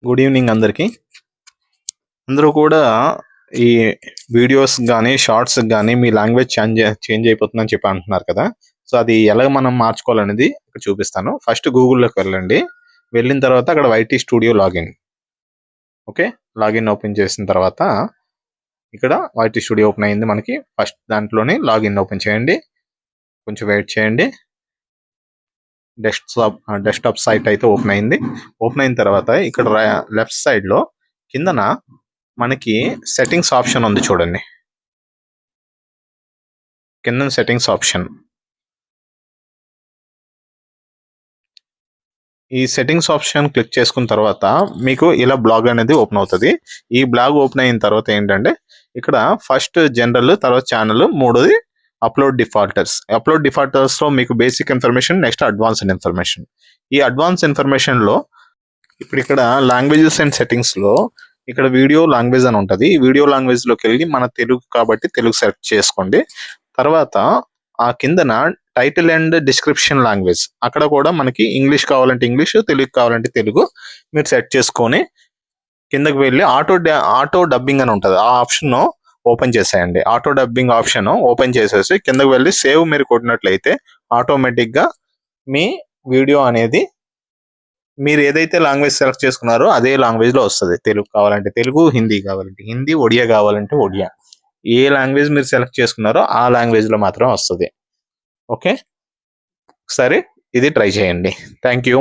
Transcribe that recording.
Good evening అందరికీ. అందరూ కూడా ఈ వీడియోస్ కానీ షార్ట్స్ కానీ మీ లాంగ్వేజ్ చేంజ్ అయిపోతుందని చెప్పి అంటున్నారు కదా. సో అది ఎలా మనం మార్చుకోవాలనేది ఇక్కడ చూపిస్తాను. ఫస్ట్ గూగుల్లోకి వెళ్ళండి. వెళ్ళిన తర్వాత అక్కడ YT studio login. Okay, login open చేసిన తర్వాత ఇక్కడ వైటీ స్టూడియో ఓపెన్ అయింది మనకి. ఫస్ట్ దాంట్లోనే లాగిన్ ఓపెన్ చేయండి, కొంచెం వెయిట్ చేయండి. డెస్క్టాప్ సైట్ అయితే ఓపెన్ అయింది. ఓపెన్ అయిన తర్వాత ఇక్కడ లెఫ్ట్ సైడ్లో కిందన మనకి సెట్టింగ్స్ ఆప్షన్ ఉంది చూడండి. కింద సెట్టింగ్స్ ఆప్షన్, ఈ సెట్టింగ్స్ ఆప్షన్ క్లిక్ చేసుకున్న తర్వాత మీకు ఇలా బ్లాగ్ అనేది ఓపెన్ అవుతుంది. ఈ బ్లాగ్ ఓపెన్ అయిన తర్వాత ఏంటంటే ఇక్కడ ఫస్ట్ జనరల్, తర్వాత ఛానల్, మూడోది అప్లోడ్ డిఫాల్టర్స్లో మీకు basic information, next advanced information. ఈ అడ్వాన్స్ ఇన్ఫర్మేషన్లో ఇప్పుడు ఇక్కడ లాంగ్వేజెస్ అండ్ సెట్టింగ్స్లో ఇక్కడ వీడియో లాంగ్వేజ్ అని ఉంటుంది. ఈ వీడియో లాంగ్వేజ్లోకి వెళ్ళి మన తెలుగు కాబట్టి తెలుగు సెలెక్ట్ చేసుకోండి. తర్వాత ఆ కిందన టైటిల్ అండ్ డిస్క్రిప్షన్ లాంగ్వేజ్, అక్కడ కూడా మనకి ఇంగ్లీష్ కావాలంటే ఇంగ్లీష్, తెలుగు కావాలంటే తెలుగు మీరు సెట్ చేసుకొని కిందకి వెళ్ళి ఆటో డబ్బింగ్ అని ఉంటుంది. ఆ ఆప్షన్ ఓపెన్ చేసేయండి. ఆటో డబ్బింగ్ ఆప్షన్ ఓపెన్ చేసేసి కిందకి వెళ్ళి సేవ్ మీరు కొట్టినట్లయితే ఆటోమేటిక్గా మీ వీడియో అనేది మీరు ఏదైతే లాంగ్వేజ్ సెలెక్ట్ చేసుకున్నారో అదే లాంగ్వేజ్లో వస్తుంది. తెలుగు కావాలంటే తెలుగు, హిందీ కావాలంటే హిందీ, ఒడియా కావాలంటే ఒడియా. ఏ లాంగ్వేజ్ మీరు సెలెక్ట్ చేసుకున్నారో ఆ లాంగ్వేజ్లో మాత్రం వస్తుంది. ఓకే, సరే, ఇది ట్రై చేయండి. Thank you.